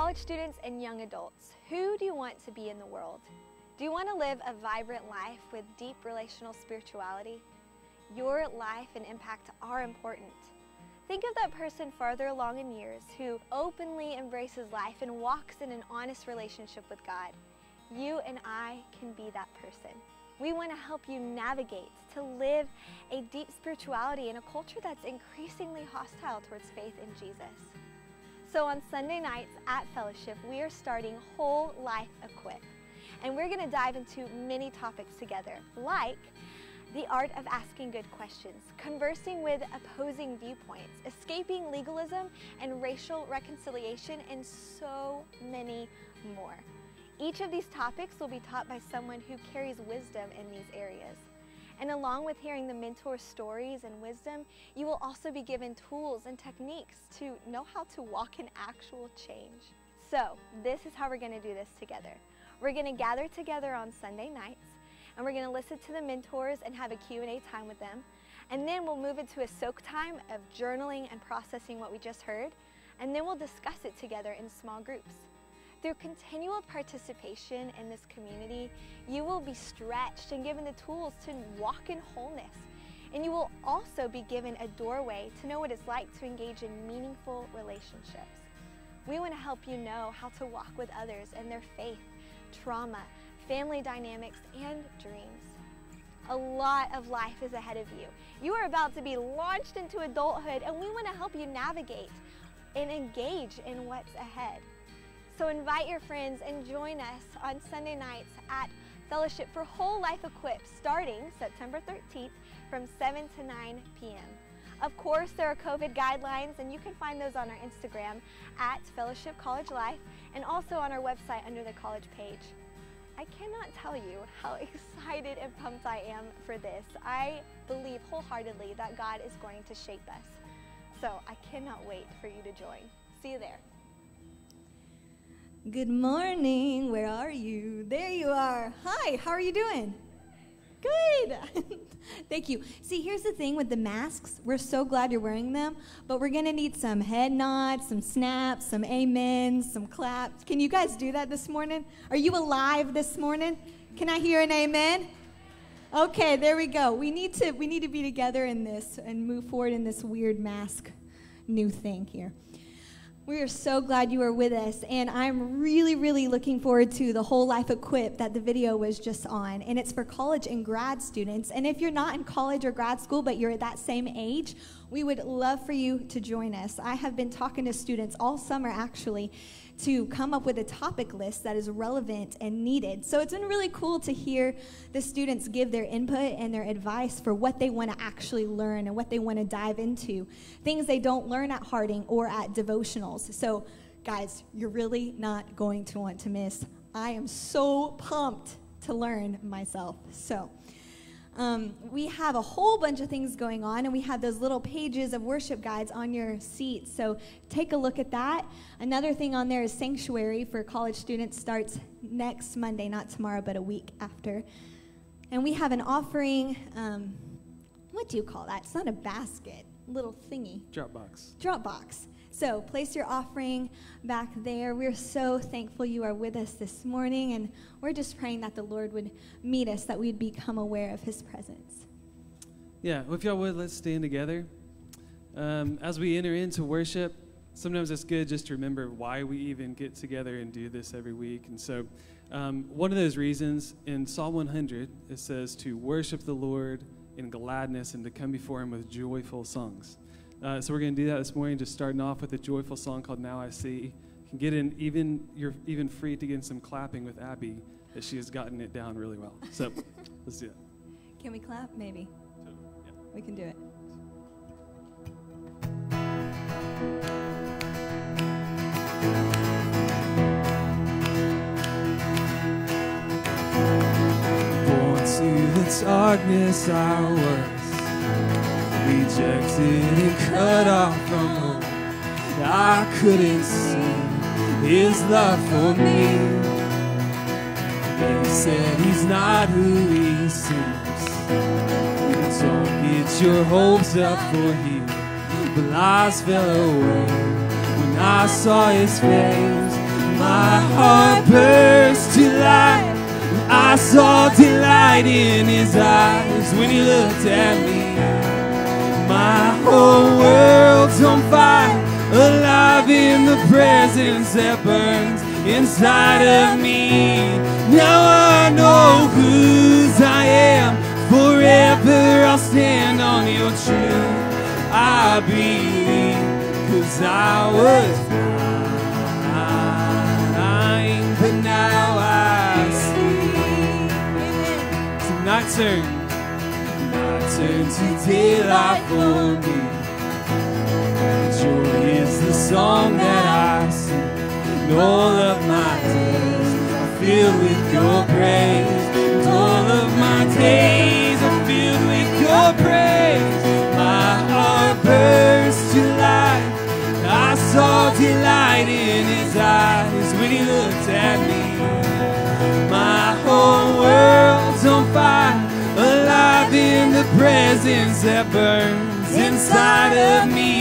college students and young adults, who do you want to be in the world? Do you want to live a vibrant life with deep relational spirituality? Your life and impact are important. Think of that person farther along in years who openly embraces life and walks in an honest relationship with God. You and I can be that person. We want to help you navigate to live a deep spirituality in a culture that's increasingly hostile towards faith in Jesus. So on Sunday nights at Fellowship, we are starting Whole Life Equip. And we're going to dive into many topics together, like the art of asking good questions, conversing with opposing viewpoints, escaping legalism and racial reconciliation, and so many more. Each of these topics will be taught by someone who carries wisdom in these areas. And along with hearing the mentor stories and wisdom, you will also be given tools and techniques to know how to walk in actual change. So this is how we're going to do this together. We're going to gather together on Sunday nights, and we're going to listen to the mentors and have a Q&A time with them. And then we'll move into a soak time of journaling and processing what we just heard, and then we'll discuss it together in small groups. Through continual participation in this community, you will be stretched and given the tools to walk in wholeness. And you will also be given a doorway to know what it's like to engage in meaningful relationships. We want to help you know how to walk with others in their faith, trauma, family dynamics, and dreams. A lot of life is ahead of you. You are about to be launched into adulthood, and we want to help you navigate and engage in what's ahead. So invite your friends and join us on Sunday nights at Fellowship for Whole Life Equip starting September 13th from 7 to 9 p.m. Of course, there are COVID guidelines, and you can find those on our Instagram at Fellowship College Life and also on our website under the college page. I cannot tell you how excited and pumped I am for this. I believe wholeheartedly that God is going to shape us. So I cannot wait for you to join. See you there. Good morning. Where are you? There you are. Hi, how are you doing? Good. Thank you. See, here's the thing with the masks. We're so glad you're wearing them, but we're going to need some head nods, some snaps, some amens, some claps. Can you guys do that this morning? Are you alive this morning? Can I hear an amen? Okay, there we go. We need to be together in this and move forward in this weird mask new thing here. We are so glad you are with us, and I'm really, really looking forward to the Whole Life Equip that the video was just on, and it's for college and grad students. And if you're not in college or grad school, but you're at that same age, we would love for you to join us. I have been talking to students all summer, actually, to come up with a topic list that is relevant and needed. So it's been really cool to hear the students give their input and their advice for what they want to actually learn and what they want to dive into, things they don't learn at Harding or at devotionals. So guys, you're really not going to want to miss. I am so pumped to learn myself. So we have a whole bunch of things going on, and we have those little pages of worship guides on your seats, so take a look at that. Another thing on there is Sanctuary for college students starts next Monday, not tomorrow, but a week after. And we have an offering, what do you call that? It's not a basket, little thingy. Dropbox. So place your offering back there. We're so thankful you are with us this morning, and we're just praying that the Lord would meet us, that we'd become aware of his presence. Yeah, well, if y'all would, let's stand together. As we enter into worship, sometimes it's good just to remember why we even get together and do this every week. And so one of those reasons in Psalm 100, it says to worship the Lord in gladness and to come before him with joyful songs. So we're going to do that this morning, just starting off with a joyful song called Now I See. You can get in, you're even free to get in some clapping with Abby, as she has gotten it down really well. So let's do it. Can we clap? Maybe. Yeah. We can do it. Born to the darkness I was, rejected and cut off from home. I couldn't see his love for me. He said he's not who he seems. Don't get your hopes up for him. But lies fell away when I saw his face. My heart burst to life. I saw delight in his eyes when he looked at me. My whole world's on fire, alive in the presence that burns inside of me. Now I know whose I am. Forever I'll stand on your truth. I believe, 'cause I was blind, but now I see. Tonight turn to daylight for me. Joy is the song that I sing, and all of my days are filled with your praise. And all of my days are filled with your praise. My heart burst to life. I saw delight in his eyes when he looked at me. My whole world's on fire, alive in the presence that burns inside of me.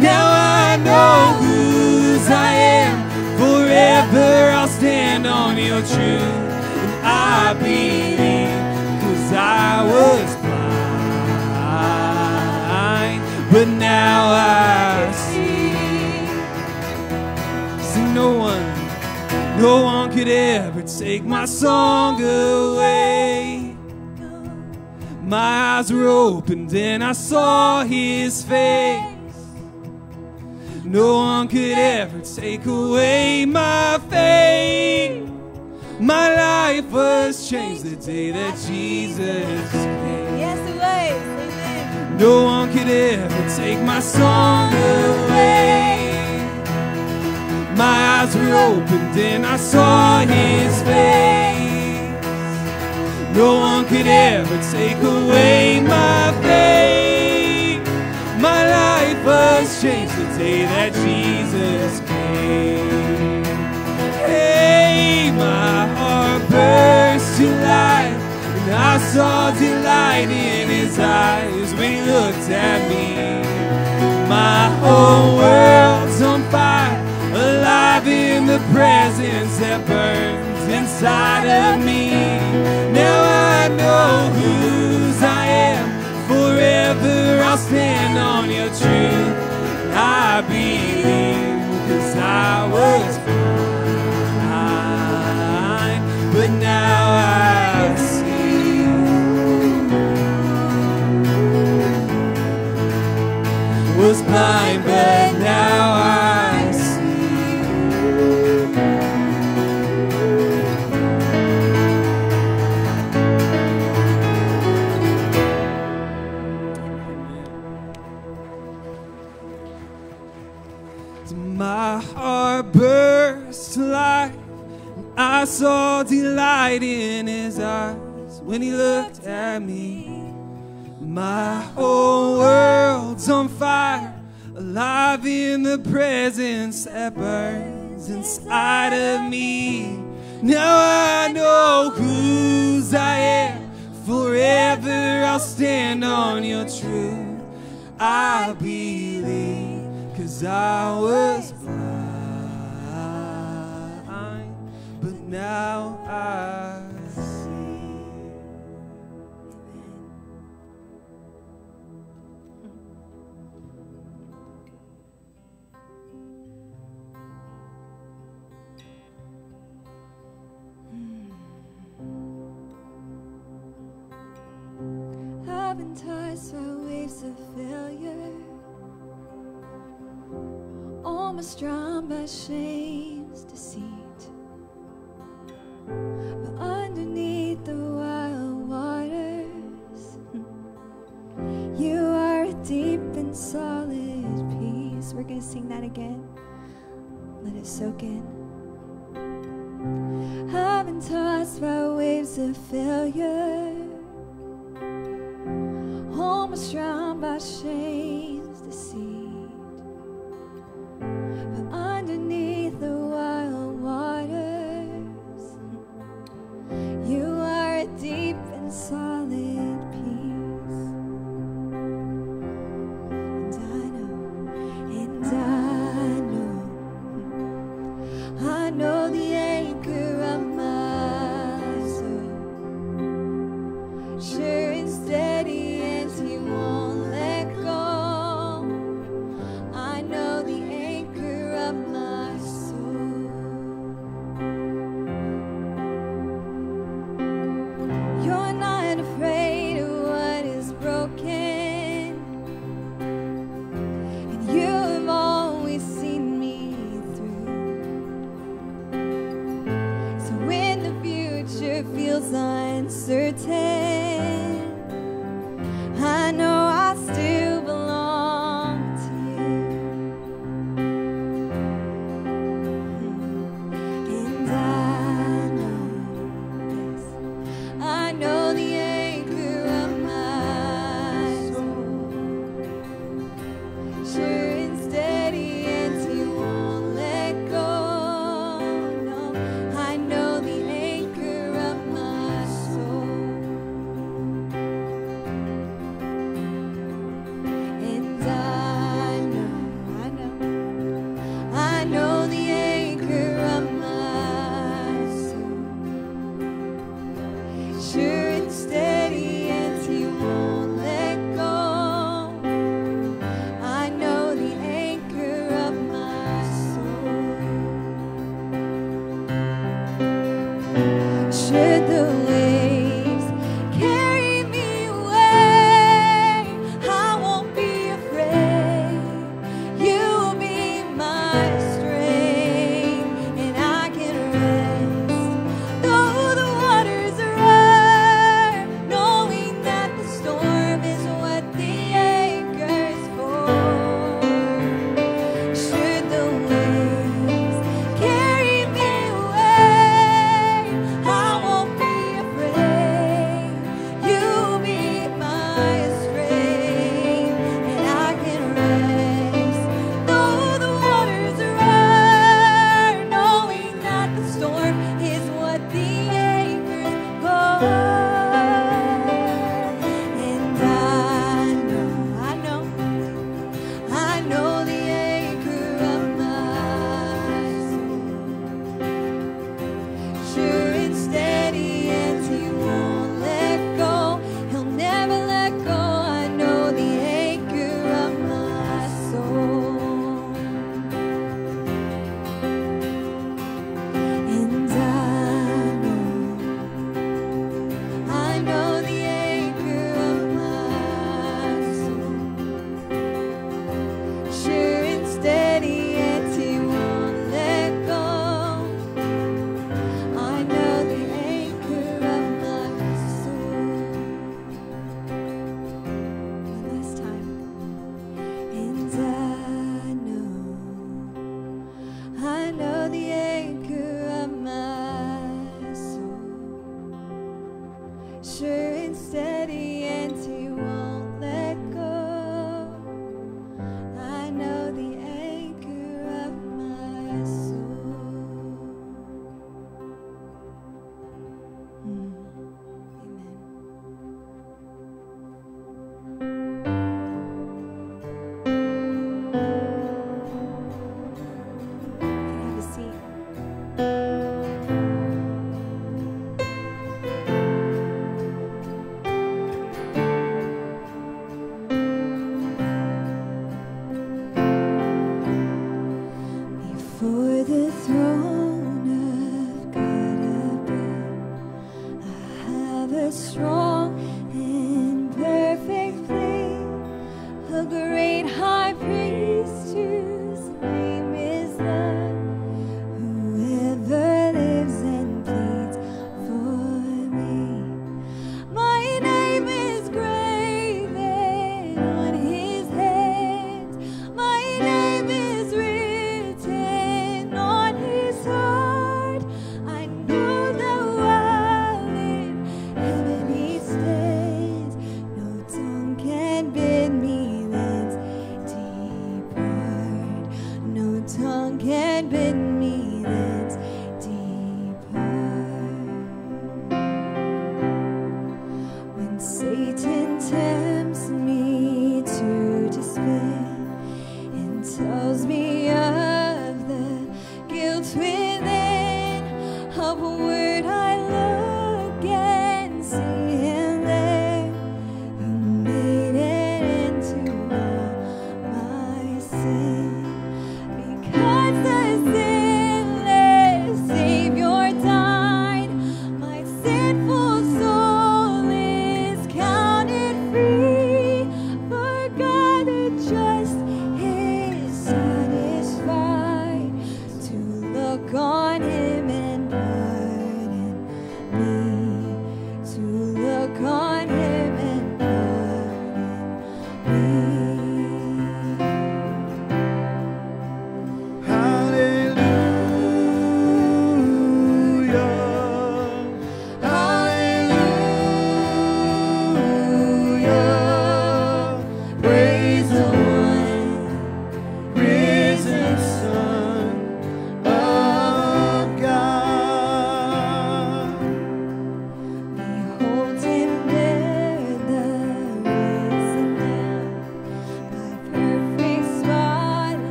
Now I know whose I am. Forever I'll stand on your truth. And I believe, 'cause I was blind, but now I see. So no one could ever take my song away. My eyes were opened and I saw his face. No one could ever take away my faith. My life was changed the day that Jesus came. Yes, it was. Amen. No one could ever take my song away. My eyes were opened and I saw his face. No one could ever take away my faith. My life was changed the day that Jesus came. Hey, my heart burst to life, and I saw delight in his eyes when he looked at me. My whole world's on fire, alive in the presence that burns inside of me. Now I know whose I am. Forever I'll stand on your truth. I believe, 'cause I was blind, but now I see. Was blind, but now I see. My heart burst to life. I saw delight in his eyes when he looked at me. My whole world's on fire, alive in the presence that burns inside of me. Now I know whose I am. Forever I'll stand on your truth. I believe, 'cause I was blind, but now I see. I've been tossed by waves of failure, almost drowned by shame's deceit. But underneath the wild waters, you are a deep and solid peace. We're gonna sing that again. Let it soak in. I've been tossed by waves of failure, almost drowned by shame's deceit. But underneath the wild waters, you are a deep and solid peace. And I know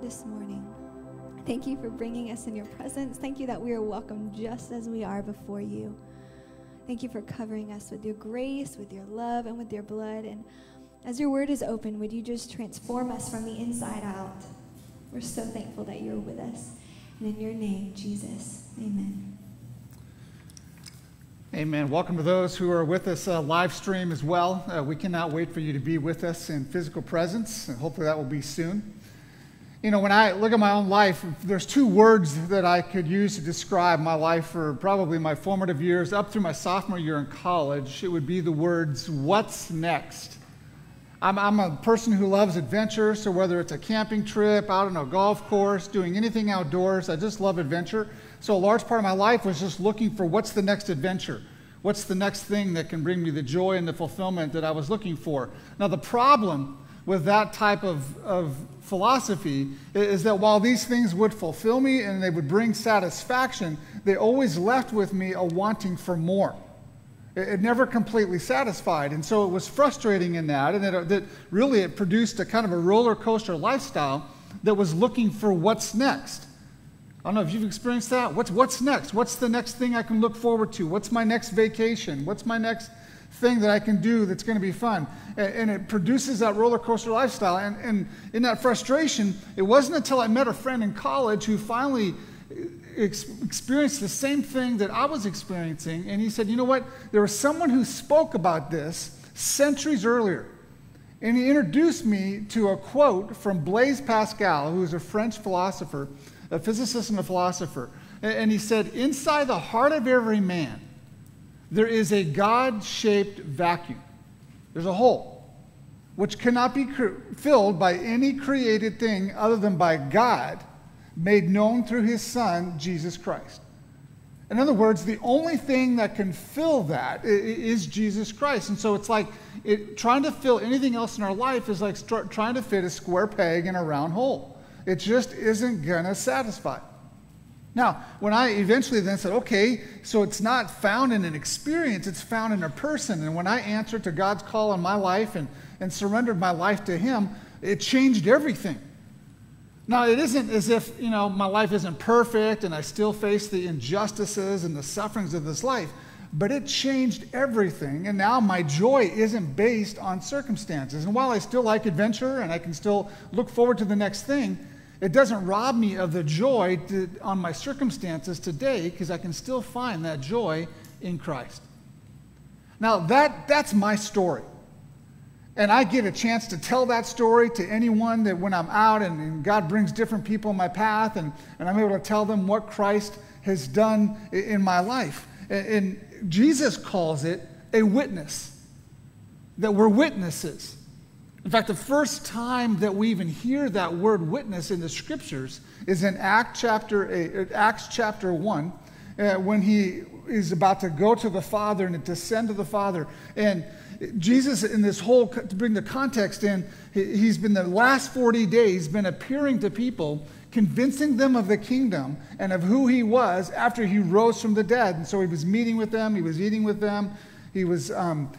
this morning. Thank you for bringing us in your presence. Thank you that we are welcome just as we are before you. Thank you for covering us with your grace, with your love, and with your blood. And as your word is open, would you just transform us from the inside out? We're so thankful that you're with us. And in your name, Jesus, amen. Amen. Welcome to those who are with us live stream as well. We cannot wait for you to be with us in physical presence, and hopefully that will be soon. You know, when I look at my own life, there's two words that I could use to describe my life for probably my formative years up through my sophomore year in college. It would be the words, what's next? I'm a person who loves adventure, so whether it's a camping trip, out on a golf course, doing anything outdoors, I just love adventure. So a large part of my life was just looking for what's the next adventure? What's the next thing that can bring me the joy and the fulfillment that I was looking for? Now the problem with that type of philosophy is that while these things would fulfill me and they would bring satisfaction, they always left with me a wanting for more. It never completely satisfied. And so it was frustrating in that, and that really it produced a kind of a roller coaster lifestyle that was looking for what's next. I don't know if you've experienced that. What's next? What's the next thing I can look forward to? What's my next vacation? What's my next thing that I can do that's going to be fun? And it produces that roller coaster lifestyle. And in that frustration, it wasn't until I met a friend in college who finally experienced the same thing that I was experiencing. And he said, you know what? There was someone who spoke about this centuries earlier. And he introduced me to a quote from Blaise Pascal, who is a French philosopher, a physicist and a philosopher. And he said, inside the heart of every man, there is a God-shaped vacuum. There's a hole, which cannot be filled by any created thing other than by God, made known through his Son, Jesus Christ. In other words, the only thing that can fill that is Jesus Christ. And so it's like trying to fill anything else in our life is like trying to fit a square peg in a round hole. It just isn't going to satisfy. Now, when I eventually then said, okay, so it's not found in an experience, it's found in a person. And when I answered to God's call in my life and surrendered my life to him, it changed everything. Now, it isn't as if, you know, my life isn't perfect and I still face the injustices and the sufferings of this life, but it changed everything. And now my joy isn't based on circumstances. And while I still like adventure and I can still look forward to the next thing, it doesn't rob me of the joy on my circumstances today, because I can still find that joy in Christ. Now, that's my story. And I get a chance to tell that story to anyone that when I'm out and God brings different people in my path, and I'm able to tell them what Christ has done in my life. And Jesus calls it a witness, that we're witnesses. In fact, the first time that we even hear that word witness in the scriptures is in Acts chapter 1, when he is about to go to the Father and to descend to the Father. And Jesus, in this whole, to bring the context in, he's been the last 40 days been appearing to people, convincing them of the kingdom and of who he was after he rose from the dead. And so he was meeting with them, he was eating with them, he was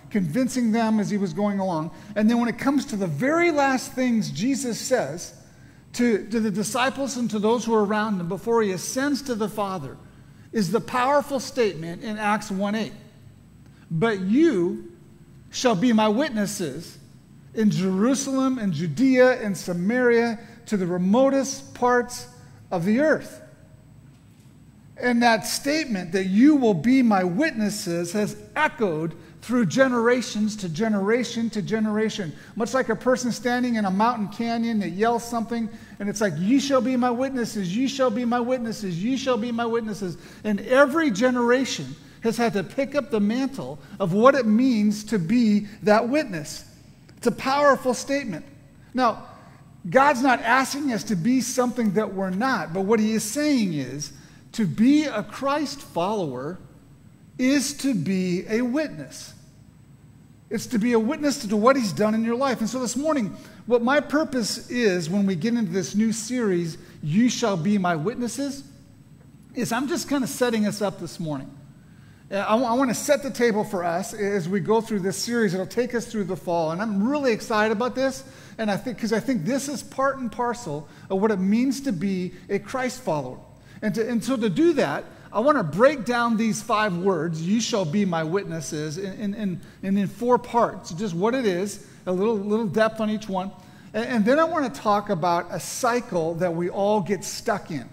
convincing them as he was going along. And then when it comes to the very last things Jesus says to the disciples and to those who are around him before he ascends to the Father, is the powerful statement in Acts 1:8. But you shall be my witnesses in Jerusalem and Judea and Samaria to the remotest parts of the earth. And that statement that you will be my witnesses has echoed through generations to generation to generation. Much like a person standing in a mountain canyon that yells something, and it's like, ye shall be my witnesses, ye shall be my witnesses, ye shall be my witnesses. And every generation has had to pick up the mantle of what it means to be that witness. It's a powerful statement. Now, God's not asking us to be something that we're not, but what he is saying is, to be a Christ follower is to be a witness. It's to be a witness to what he's done in your life. And so this morning, what my purpose is when we get into this new series, You Shall Be My Witnesses, is I'm just kind of setting us up this morning. I want to set the table for us as we go through this series. It'll take us through the fall, and I'm really excited about this. And I think this is part and parcel of what it means to be a Christ follower. And so to do that, I want to break down these 5 words, "You shall be my witnesses," in 4 parts. Just what it is, a little depth on each one. And then I want to talk about a cycle that we all get stuck in.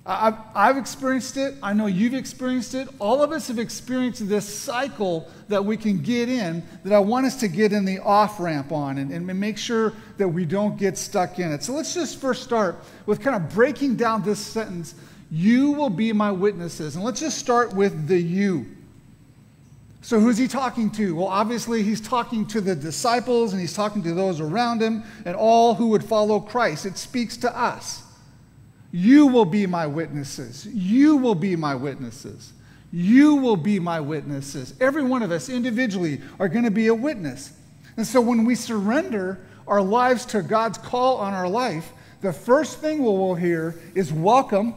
I've experienced it. I know you've experienced it. All of us have experienced this cycle that we can get in, that I want us to get in the off-ramp on and make sure that we don't get stuck in it. So let's just first start with kind of breaking down this sentence, "You will be my witnesses." And let's just start with the you. So who's he talking to? Well, obviously he's talking to the disciples, and he's talking to those around him and all who would follow Christ. It speaks to us. You will be my witnesses. You will be my witnesses. You will be my witnesses. Every one of us individually are going to be a witness. And so when we surrender our lives to God's call on our life, the first thing we'll hear is welcome.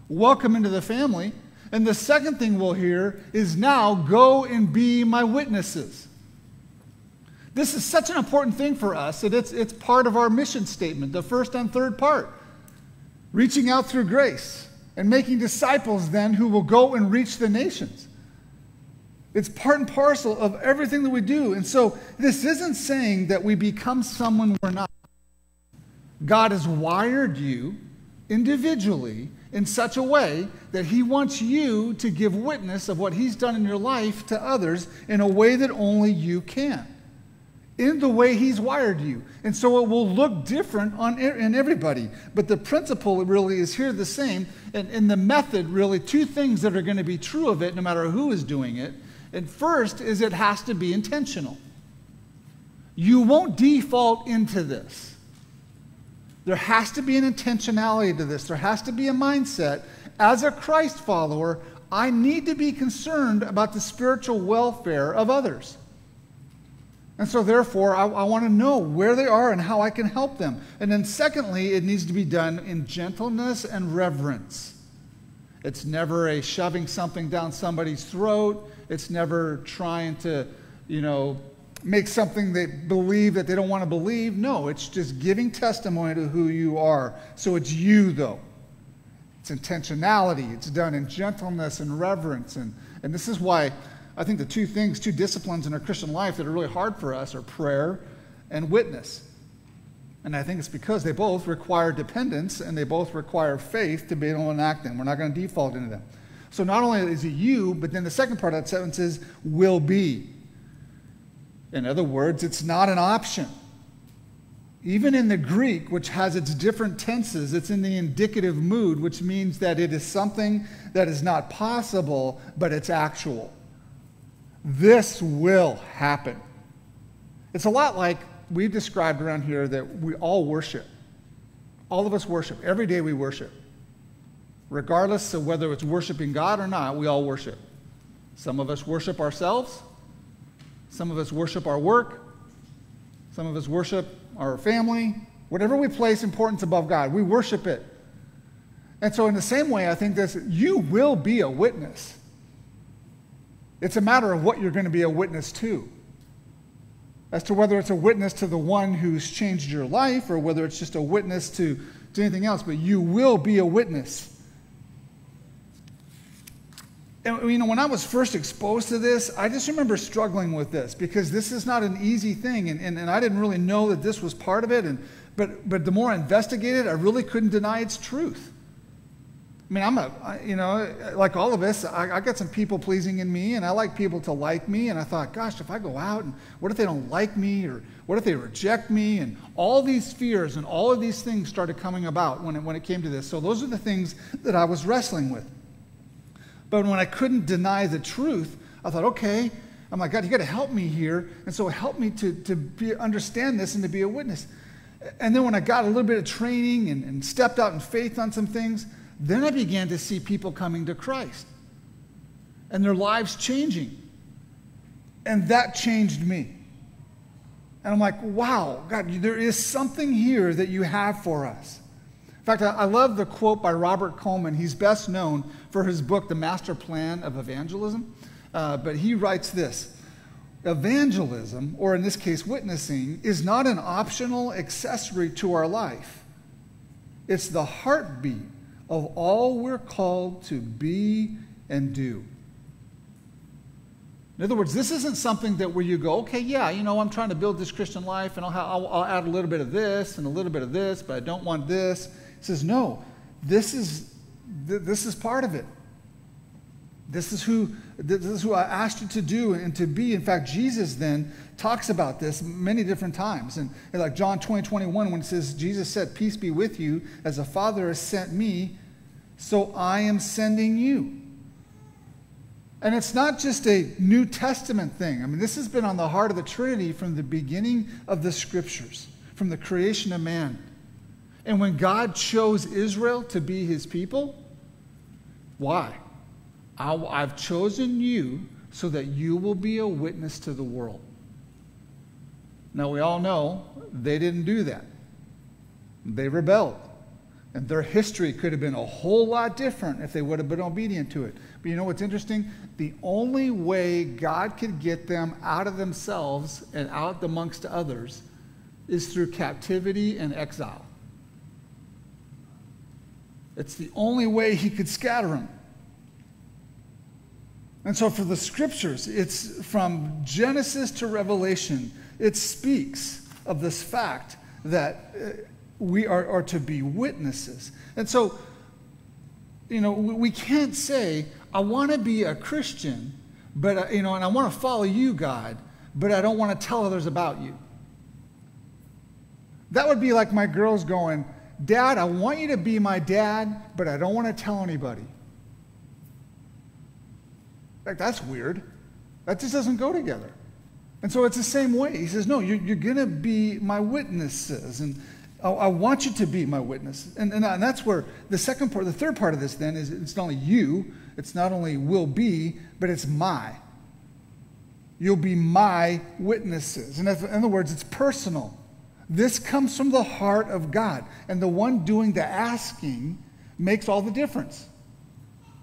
Welcome into the family. And the second thing we'll hear is now go and be my witnesses. This is such an important thing for us that it's part of our mission statement, the first and third part. Reaching out through grace and making disciples then who will go and reach the nations. It's part and parcel of everything that we do. And so this isn't saying that we become someone we're not. God has wired you individually in such a way that he wants you to give witness of what he's done in your life to others in a way that only you can. In the way he's wired you. And so it will look different in everybody. But the principle really is here the same. And in the method, really, 2 things that are going to be true of it, no matter who is doing it. And first is it has to be intentional. You won't default into this. There has to be an intentionality to this. There has to be a mindset. As a Christ follower, I need to be concerned about the spiritual welfare of others. And so therefore, I want to know where they are and how I can help them. And then secondly, it needs to be done in gentleness and reverence. It's never a shoving something down somebody's throat. It's never trying to, make something they believe that they don't want to believe. No, it's just giving testimony to who you are. So it's you, though. It's intentionality. It's done in gentleness and reverence. And this is why I think the 2 disciplines in our Christian life that are really hard for us are prayer and witness. And I think it's because they both require dependence and they both require faith to be able to enact them. We're not going to default into them. So not only is it you, but then the second part of that sentence is will be. In other words, it's not an option. Even in the Greek, which has its different tenses, it's in the indicative mood, which means that it is something that is not possible, but it's actual. This will happen. It's a lot like we've described around here that we all worship. All of us worship. Every day we worship. Regardless of whether it's worshiping God or not, we all worship. Some of us worship ourselves. Some of us worship our work. Some of us worship our family. Whatever we place importance above God, we worship it. And so in the same way, I think this, you will be a witness. It's a matter of what you're going to be a witness to. As to whether it's a witness to the one who's changed your life or whether it's just a witness to anything else, but you will be a witness. And when I was first exposed to this, I just remember struggling with this because this is not an easy thing, and I didn't really know that this was part of it. But the more I investigated, I really couldn't deny its truth. I mean, like all of us, I got some people pleasing in me, and I like people to like me. And I thought, gosh, if I go out, and what if they don't like me, or what if they reject me? And all these fears and all of these things started coming about when it came to this. So those are the things that I was wrestling with. But when I couldn't deny the truth, I thought, okay, I'm like, God, you got to help me here. And so help me to understand this and to be a witness. And then when I got a little bit of training and stepped out in faith on some things, then I began to see people coming to Christ and their lives changing. And that changed me. And I'm like, wow, God, there is something here that you have for us. In fact, I love the quote by Robert Coleman. He's best known for his book, The Master Plan of Evangelism. But he writes this: evangelism, or in this case witnessing, is not an optional accessory to our life. It's the heartbeat of all we're called to be and do. In other words, this isn't something that where you go, okay, yeah, I'm trying to build this Christian life, and I'll add a little bit of this and a little bit of this, but I don't want this. He says, no, this is part of it. This is who I asked you to do and to be. In fact, Jesus then talks about this many different times. And like John 20:21, when it says, Jesus said, peace be with you, as the Father has sent me, so I am sending you. And it's not just a New Testament thing. I mean, this has been on the heart of the Trinity from the beginning of the Scriptures, from the creation of man. And when God chose Israel to be his people, why? I've chosen you so that you will be a witness to the world. Now, we all know they didn't do that. They rebelled. And their history could have been a whole lot different if they would have been obedient to it. But you know what's interesting? The only way God could get them out of themselves and out amongst others is through captivity and exile. It's the only way he could scatter them. And so for the Scriptures, it's from Genesis to Revelation, it speaks of this fact that we are to be witnesses. And so, we can't say, I want to be a Christian, but, and I want to follow you, God, but I don't want to tell others about you. That would be like my girls going, Dad, I want you to be my dad, but I don't want to tell anybody. Like, that's weird. That just doesn't go together. And so it's the same way. He says, no, you're going to be my witnesses. And I want you to be my witness. And that's where the third part of this then is it's not only you, it's not only will be, but it's my. You'll be my witnesses. And in other words, it's personal. This comes from the heart of God. And the one doing the asking makes all the difference.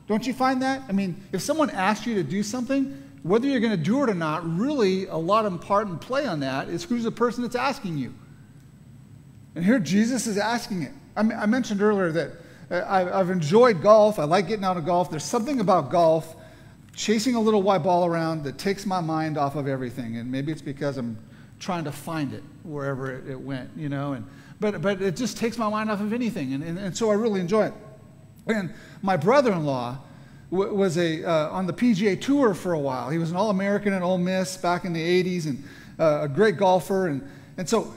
Don't you find that? I mean, if someone asks you to do something, whether you're going to do it or not, really a lot of part and play on that is who's the person that's asking you. And here Jesus is asking it. I mentioned earlier that I've enjoyed golf. I like getting out of golf. There's something about golf, chasing a little white ball around, that takes my mind off of everything. And maybe it's because I'm trying to find it wherever it went, But it just takes my mind off of anything. And so I really enjoy it. And my brother-in-law was on the PGA Tour for a while. He was an All-American at Ole Miss back in the 80s and a great golfer. And so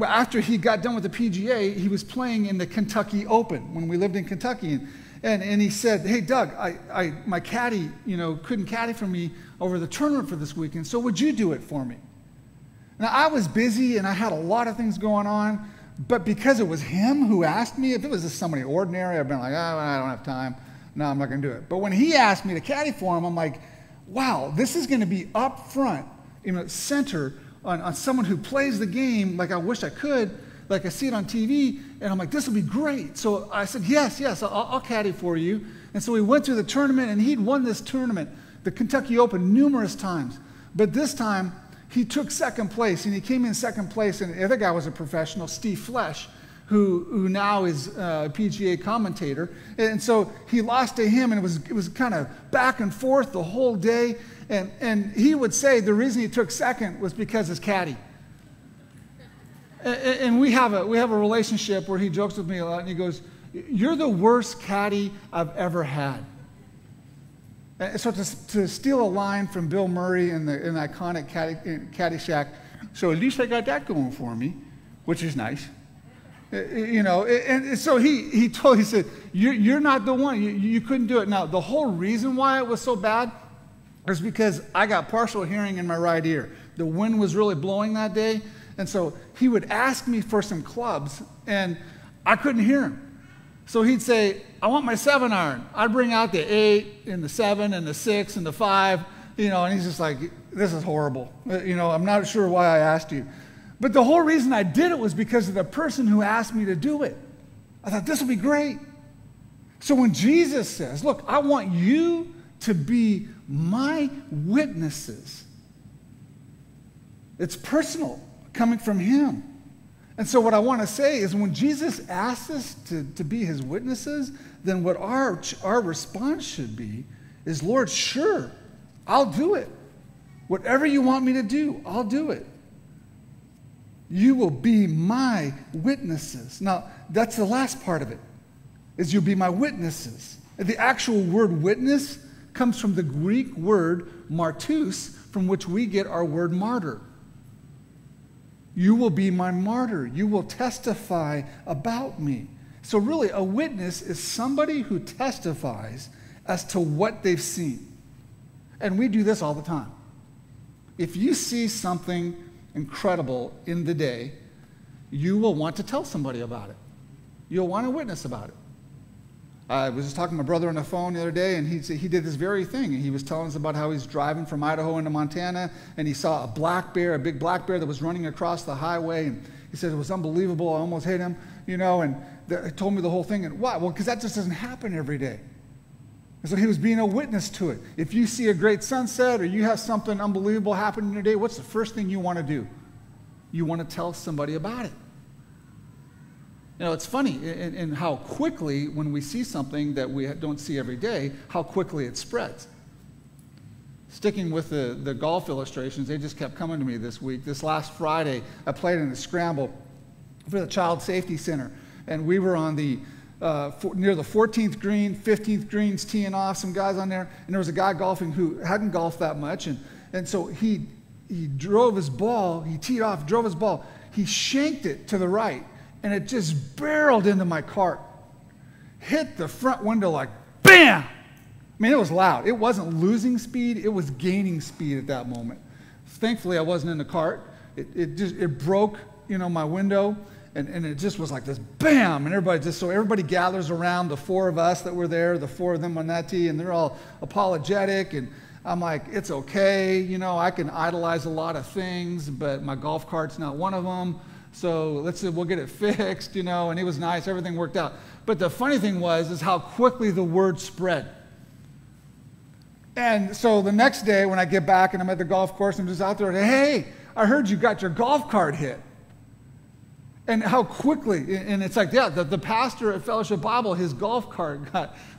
after he got done with the PGA, he was playing in the Kentucky Open when we lived in Kentucky. And he said, hey, Doug, my caddy, couldn't caddy for me over the tournament for this weekend, so would you do it for me? Now, I was busy and I had a lot of things going on. But because it was him who asked me, if it was just somebody ordinary, I'd been like, I don't have time. No, I'm not going to do it. But when he asked me to caddy for him, I'm like, wow, this is going to be up front, center on someone who plays the game like I wish I could, like I see it on TV. And I'm like, this will be great. So I said, yes, I'll caddy for you. And so we went through the tournament, and he'd won this tournament, the Kentucky Open, numerous times. But this time, he took second place, and he came in second place, and the other guy was a professional, Steve Flesh, who now is a PGA commentator. And so he lost to him, and it was kind of back and forth the whole day. And he would say the reason he took second was because his caddy. And we have a relationship where he jokes with me a lot, and he goes, "You're the worst caddy I've ever had." And so to steal a line from Bill Murray in the iconic Caddyshack, so at least I got that going for me, which is nice. And so he said, you're not the one. You couldn't do it. Now, the whole reason why it was so bad is because I got partial hearing in my right ear. The wind was really blowing that day. And so he would ask me for some clubs, and I couldn't hear him. So he'd say, I want my 7-iron. I'd bring out the 8 and the 7 and the 6 and the 5, and he's just like, this is horrible. I'm not sure why I asked you. But the whole reason I did it was because of the person who asked me to do it. I thought, this will be great. So when Jesus says, look, I want you to be my witnesses, it's personal, coming from him. And so what I want to say is when Jesus asks us to be his witnesses, then what our response should be is, Lord, sure, I'll do it. Whatever you want me to do, I'll do it. You will be my witnesses. Now, that's the last part of it, is you'll be my witnesses. The actual word witness comes from the Greek word martus, from which we get our word martyr. You will be my martyr. You will testify about me. So really, a witness is somebody who testifies as to what they've seen. And we do this all the time. If you see something incredible in the day, you will want to tell somebody about it. You'll want to witness about it. I was just talking to my brother on the phone the other day, and he did this very thing. And he was telling us about how he's driving from Idaho into Montana, and he saw a black bear, a big black bear that was running across the highway. And he said, it was unbelievable. I almost hit him, and he told me the whole thing. And why? Well, because that just doesn't happen every day. And so he was being a witness to it. If you see a great sunset or you have something unbelievable happen in your day, what's the first thing you want to do? You want to tell somebody about it. It's funny in how quickly, when we see something that we don't see every day, how quickly it spreads. Sticking with the golf illustrations, they just kept coming to me this week. This last Friday, I played in a scramble for the Child Safety Center, and we were on the near the 14th green, 15th greens, teeing off, some guys on there, and there was a guy golfing who hadn't golfed that much, and so he drove his ball, he teed off, drove his ball, he shanked it to the right, and it just barreled into my cart. Hit the front window like bam! I mean, it was loud. It wasn't losing speed, it was gaining speed at that moment. Thankfully, I wasn't in the cart. It broke, my window, and it just was like this bam! And everybody gathers around, the four of us that were there, the four of them on that tee, and they're all apologetic, and I'm like, it's okay, I can idolize a lot of things, but my golf cart's not one of them. So we'll get it fixed, and it was nice. Everything worked out. But the funny thing is how quickly the word spread. And so the next day when I get back and I'm at the golf course, I'm just out there, hey, I heard you got your golf cart hit. And how quickly, and it's like, yeah, the pastor at Fellowship Bible, his golf cart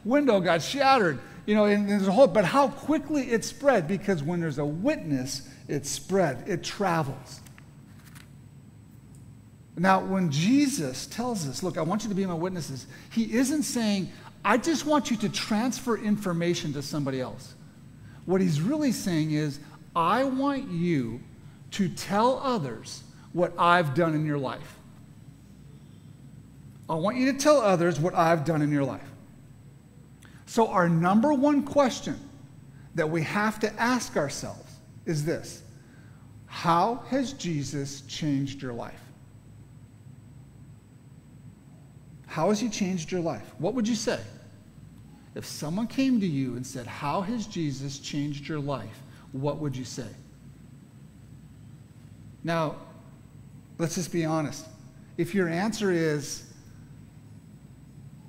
window got shattered. And there's but how quickly it spread, because when there's a witness, it spread, it travels. Now, when Jesus tells us, look, I want you to be my witnesses, he isn't saying, I just want you to transfer information to somebody else. What he's really saying is, I want you to tell others what I've done in your life. I want you to tell others what I've done in your life. So our number one question that we have to ask ourselves is this: how has Jesus changed your life? How has he changed your life? What would you say? If someone came to you and said, how has Jesus changed your life? What would you say? Now, let's just be honest. If your answer is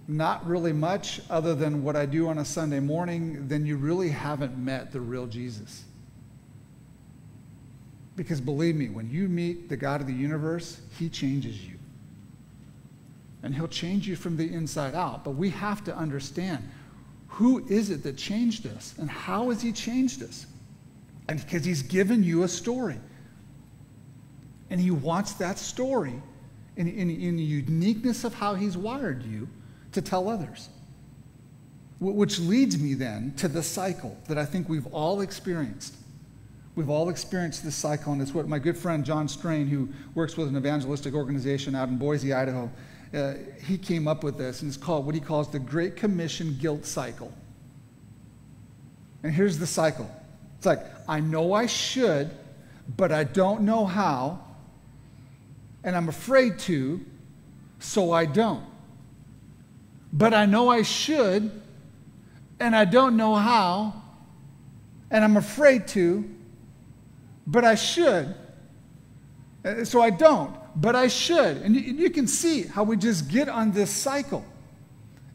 not really much other than what I do on a Sunday morning, then you really haven't met the real Jesus. Because believe me, when you meet the God of the universe, he changes you. And he'll change you from the inside out. But we have to understand, who is it that changed us? And how has he changed us? And because he's given you a story. And he wants that story, in the uniqueness of how he's wired you, to tell others. Which leads me then to the cycle that I think we've all experienced. We've all experienced this cycle, and it's what my good friend John Strain, who works with an evangelistic organization out in Boise, Idaho, he came up with this, and it's called what he calls the Great Commission guilt cycle. And here's the cycle. It's like, I know I should, but I don't know how, and I'm afraid to, so I don't. But I know I should, and I don't know how, and I'm afraid to, but I should, so I don't. but I should. And you can see how we just get on this cycle.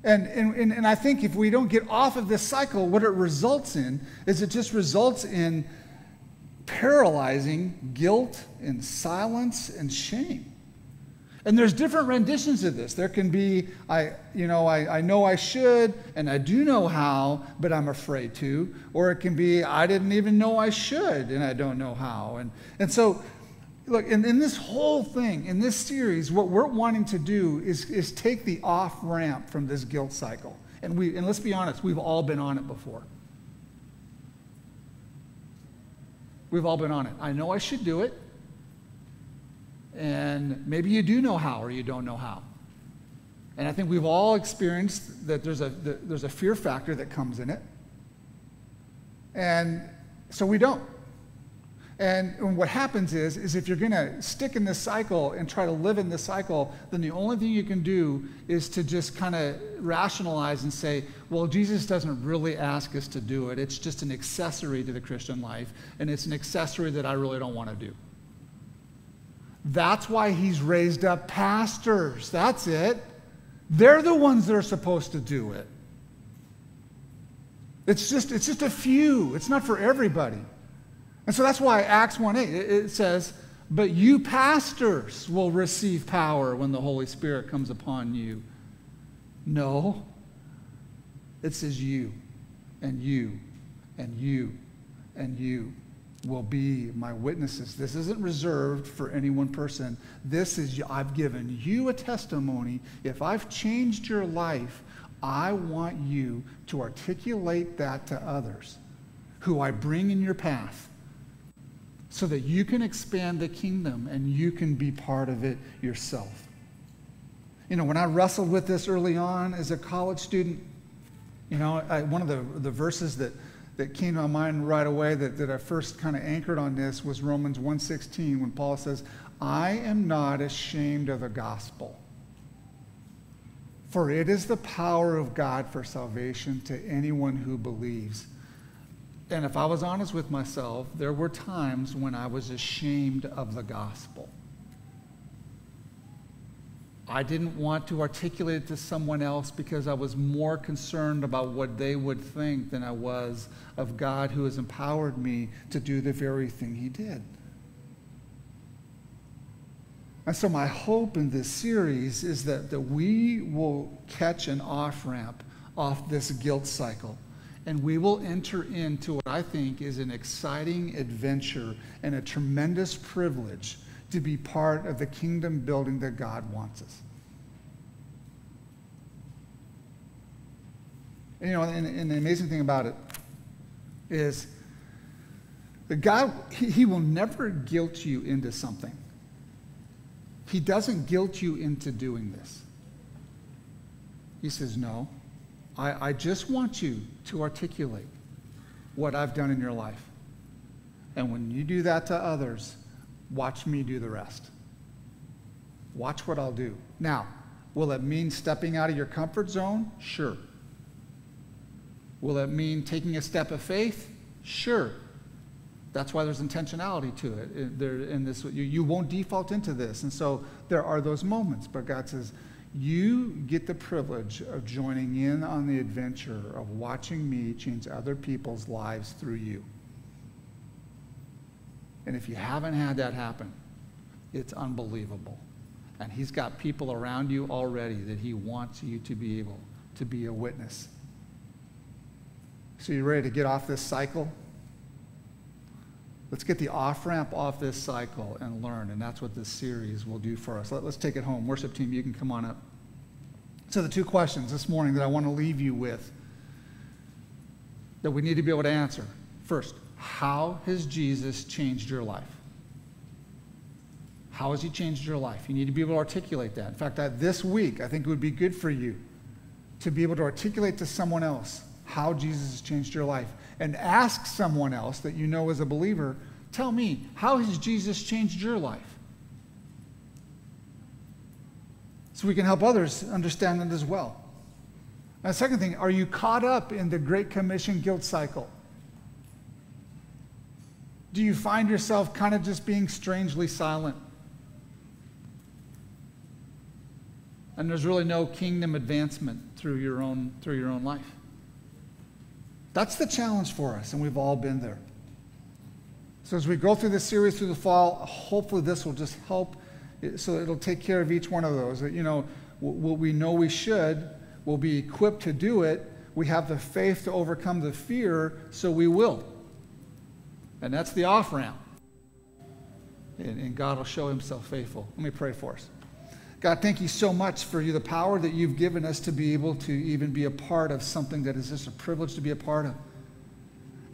And I think if we don't get off of this cycle, what it results in is it just results in paralyzing guilt and silence and shame. And there's different renditions of this. There can be, I know I should, and I do know how, but I'm afraid to. Or it can be, I didn't even know I should, and I don't know how. And so, look, in this whole thing, in this series, what we're wanting to do is take the off-ramp from this guilt cycle. And let's be honest, we've all been on it before. We've all been on it. I know I should do it. And maybe you do know how or you don't know how. And I think we've all experienced that there's a fear factor that comes in it. And so we don't. And what happens is if you're going to stick in this cycle and try to live in this cycle, then the only thing you can do is to just kind of rationalize and say, well, Jesus doesn't really ask us to do it. It's just an accessory to the Christian life, and it's an accessory that I really don't want to do. That's why he's raised up pastors. That's it. They're the ones that are supposed to do it. It's just a few. It's not for everybody. And so that's why Acts 1:8, it says, but you pastors will receive power when the Holy Spirit comes upon you. No. It says you, and you, and you, and you will be my witnesses. This isn't reserved for any one person. This is, I've given you a testimony. If I've changed your life, I want you to articulate that to others who I bring in your path so that you can expand the kingdom and you can be part of it yourself. You know, when I wrestled with this early on as a college student, one of the verses that came to my mind right away that I first kind of anchored on this was Romans 1:16, when Paul says, I am not ashamed of the gospel, for it is the power of God for salvation to anyone who believes. And if I was honest with myself, there were times when I was ashamed of the gospel. I didn't want to articulate it to someone else because I was more concerned about what they would think than I was of God who has empowered me to do the very thing he did. And so my hope in this series is that we will catch an off-ramp off this guilt cycle, and we will enter into what I think is an exciting adventure and a tremendous privilege to be part of the kingdom building that God wants us. And the amazing thing about it is that God, he will never guilt you into something. He doesn't guilt you into doing this. He says, no, I just want you to articulate what I've done in your life. And when you do that to others, watch me do the rest. Watch what I'll do. Now, will it mean stepping out of your comfort zone? Sure. Will it mean taking a step of faith? Sure. That's why there's intentionality to it. You won't default into this. And so there are those moments. But God says, you get the privilege of joining in on the adventure of watching me change other people's lives through you. And if you haven't had that happen, it's unbelievable. And he's got people around you already that he wants you to be able to be a witness. So you ready to get off this cycle? Let's get the off-ramp off this cycle and learn. And that's what this series will do for us. Let's take it home. Worship team, you can come on up. So the two questions this morning that I want to leave you with that we need to be able to answer. First, how has Jesus changed your life? How has he changed your life? You need to be able to articulate that. In fact, this week, I think it would be good for you to be able to articulate to someone else how Jesus has changed your life. And ask someone else that you know as a believer, tell me, how has Jesus changed your life? So we can help others understand it as well. And the second thing, are you caught up in the Great Commission guilt cycle? Do you find yourself kind of just being strangely silent? And there's really no kingdom advancement through your own life. That's the challenge for us, and we've all been there. So as we go through this series through the fall, hopefully this will just help, so it'll take care of each one of those. That, what we know we should, we'll be equipped to do it. We have the faith to overcome the fear, so we will. And that's the off-ramp. And God will show himself faithful. Let me pray for us. God, thank you so much for the power that you've given us to be able to even be a part of something that is just a privilege to be a part of.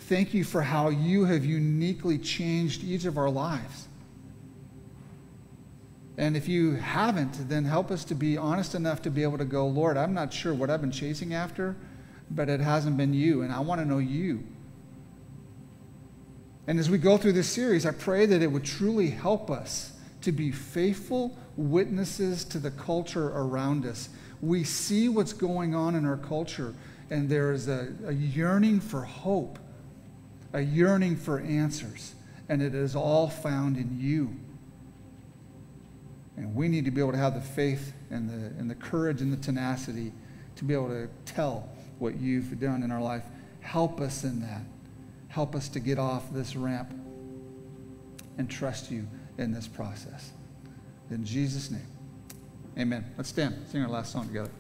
Thank you for how you have uniquely changed each of our lives. And if you haven't, then help us to be honest enough to be able to go, Lord, I'm not sure what I've been chasing after, but it hasn't been you, and I want to know you. And as we go through this series, I pray that it would truly help us to be faithful witnesses to the culture around us. We see what's going on in our culture, and there is a yearning for hope, a yearning for answers, and it is all found in you. And we need to be able to have the faith and the courage and the tenacity to be able to tell what you've done in our life. Help us in that. Help us to get off this ramp and trust you in this process. In Jesus' name, amen. Let's stand, sing our last song together.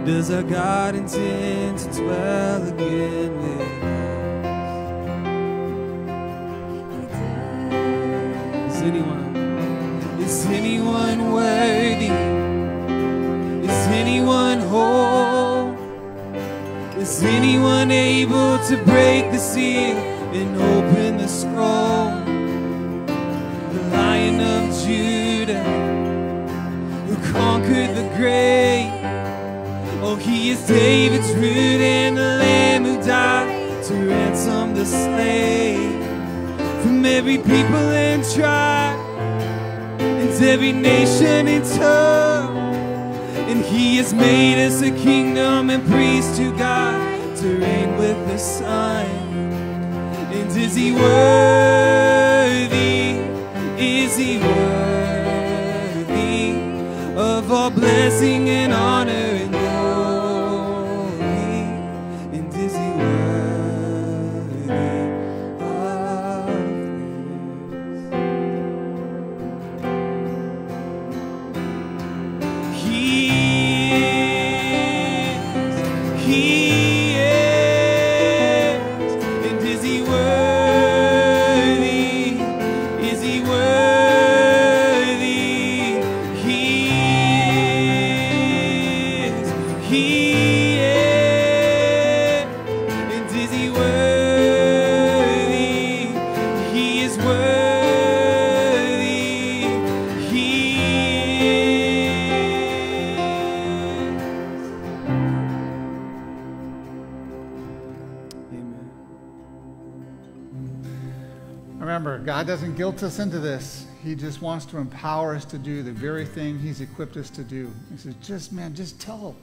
Does our God intend to dwell again with us? Is anyone worthy? Is anyone whole? Is anyone able to break the seal and open the scroll? The Lion of Judah, who conquered the grave. Oh, he is David's root and the Lamb who died to ransom the slave from every people and tribe and every nation and tongue. And he has made us a kingdom and priest to God, to reign with the Son. And is he worthy? Is he worthy of all blessing and honor and glory? And is he worthy of this? He is. And is he worthy? Is he worthy? He is. He is. And is he worthy? He is worthy. He Amen. Remember, God doesn't guilt us into this. He just wants to empower us to do the very thing he's equipped us to do. He says, just tell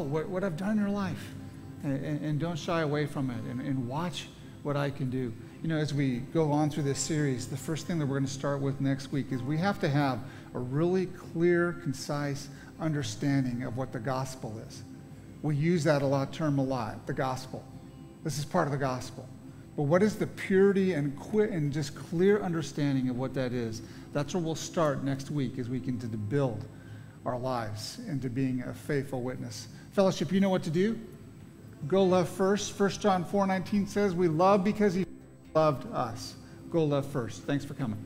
what I've done in your life. And don't shy away from it. And watch what I can do. You know, as we go on through this series, the first thing that we're going to start with next week is we have to have a really clear, concise understanding of what the gospel is. We use that term a lot, the gospel. This is part of the gospel. But what is the purity and just clear understanding of what that is? That's where we'll start next week as we continue to build our lives into being a faithful witness. Fellowship, you know what to do. Go love first. 1 John 4:19 says we love because he loved us. Go love first. Thanks for coming.